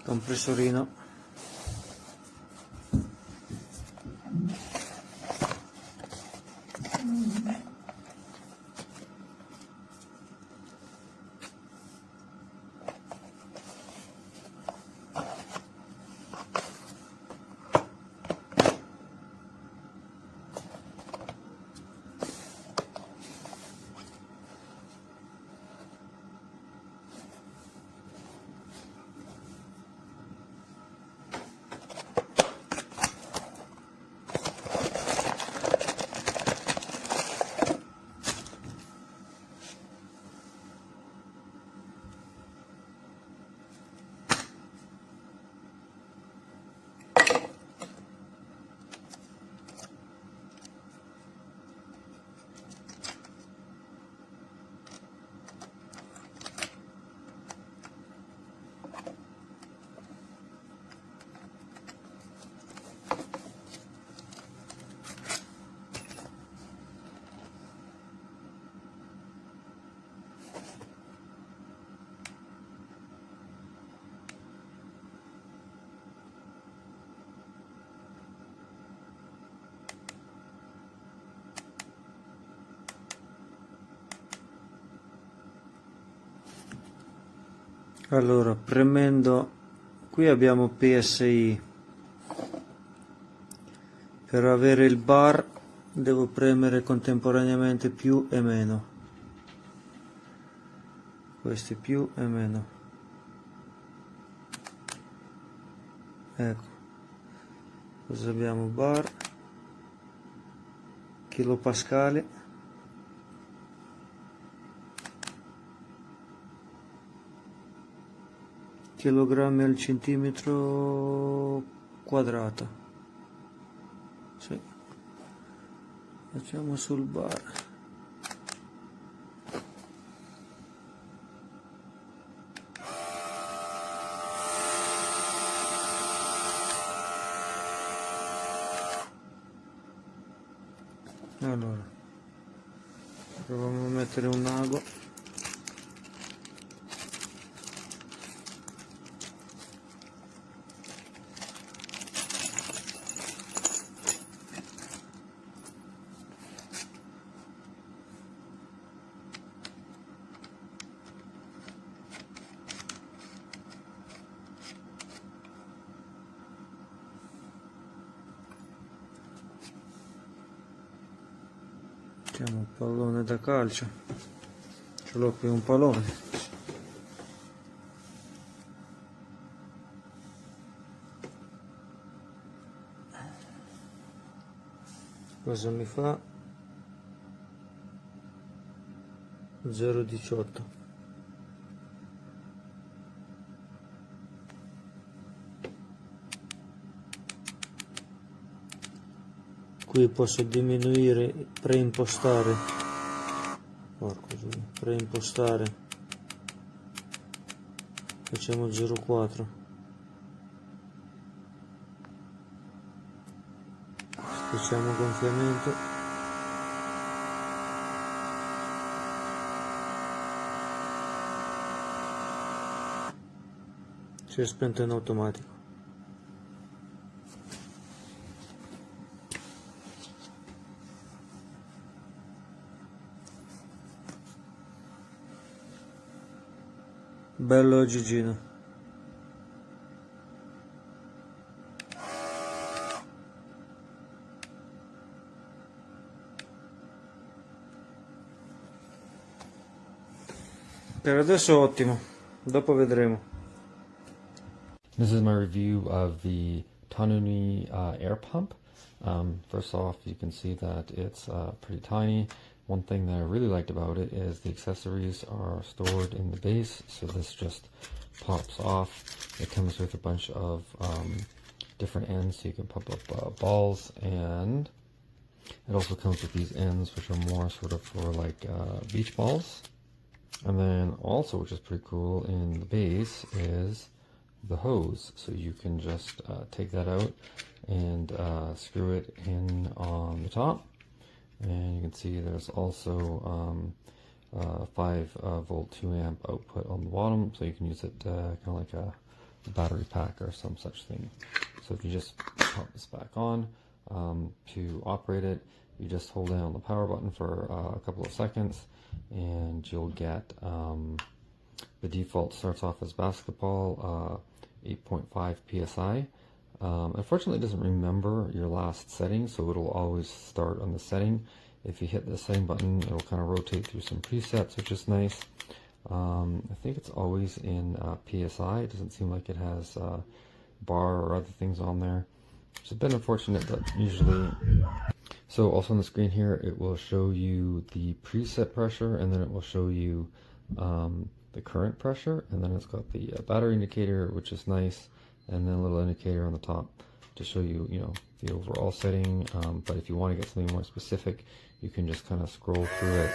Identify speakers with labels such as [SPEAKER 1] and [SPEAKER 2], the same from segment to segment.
[SPEAKER 1] compressorino. Allora, premendo qui abbiamo PSI. Per avere il bar devo premere contemporaneamente più e meno. Questi più e meno. Ecco. Cosa abbiamo? Bar, kilopascali. Chilogrammi al centimetro quadrato. Sì. Facciamo sul bar. Allora, proviamo a mettere un ago. Mettiamo un pallone da calcio, ce l'ho qui un pallone. Cosa mi fa? 0,18. Qui posso diminuire, preimpostare, preimpostare, facciamo 0,4, facciamo gonfiamento, si è spento in automatico. Bello Gigino. Per adesso ottimo, dopo vedremo.
[SPEAKER 2] This is my review of the TONUNI air pump. First off, you can see that it's pretty tiny. One thing that I really liked about it is the accessories are stored in the base, so this just pops off. It comes with a bunch of different ends, so you can pump up balls, and it also comes with these ends, which are more sort of for like beach balls. And then also, which is pretty cool, in the base is the hose, so you can just take that out and screw it in on the top. And you can see there's also 5 volt 2 amp output on the bottom, so you can use it kind of like a battery pack or some such thing. So if you just pop this back on, to operate it, you just hold down the power button for a couple of seconds, and you'll get the default starts off as basketball, 8.5 psi. Unfortunately, it doesn't remember your last setting, so it'll always start on the setting. If you hit the setting button, it'll kind of rotate through some presets, which is nice. I think it's always in PSI. It doesn't seem like it has bar or other things on there. It's a bit unfortunate, but usually. So also on the screen here, it will show you the preset pressure, and then it will show you the current pressure, and then it's got the battery indicator, which is nice, and then a little indicator on the top to show you, the overall setting. But if you want to get something more specific, you can just kind of scroll through it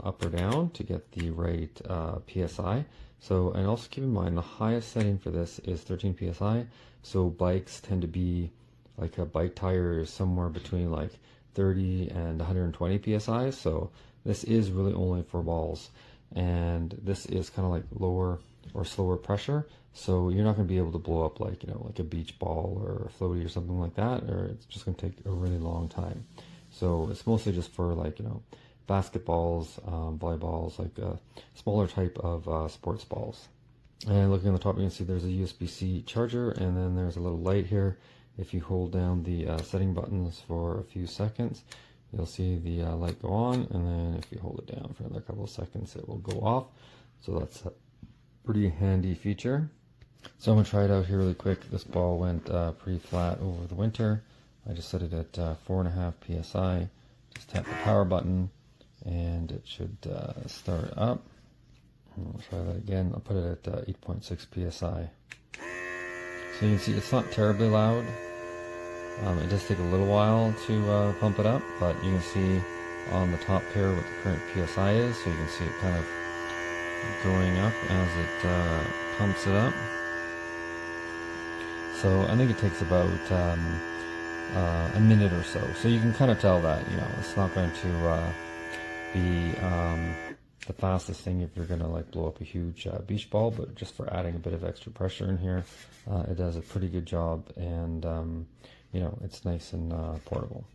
[SPEAKER 2] up or down to get the right PSI. So, and also keep in mind, the highest setting for this is 13 PSI. So bikes tend to be, like a bike tire is somewhere between like 30 and 120 PSI. So this is really only for balls. And this is kind of like lower or slower pressure. So you're not going to be able to blow up like, like a beach ball or a floaty or something like that, or it's just going to take a really long time. So it's mostly just for like, basketballs, volleyballs, like a smaller type of sports balls. And looking on the top, you can see there's a USB-C charger, and then there's a little light here. If you hold down the setting buttons for a few seconds, you'll see the light go on, and then if you hold it down for another couple of seconds, it will go off. So that's a pretty handy feature. So I'm going to try it out here really quick. This ball went pretty flat over the winter. I just set it at 4.5 PSI. Just tap the power button, and it should start up. I'll try that again. I'll put it at 8.6 psi. So you can see it's not terribly loud. It does take a little while to pump it up, but you can see on the top here what the current psi is. So you can see it kind of going up as it pumps it up. So I think it takes about a minute or so. So you can kind of tell that, it's not going to be the fastest thing if you're going to like blow up a huge beach ball, but just for adding a bit of extra pressure in here, it does a pretty good job, and it's nice and portable.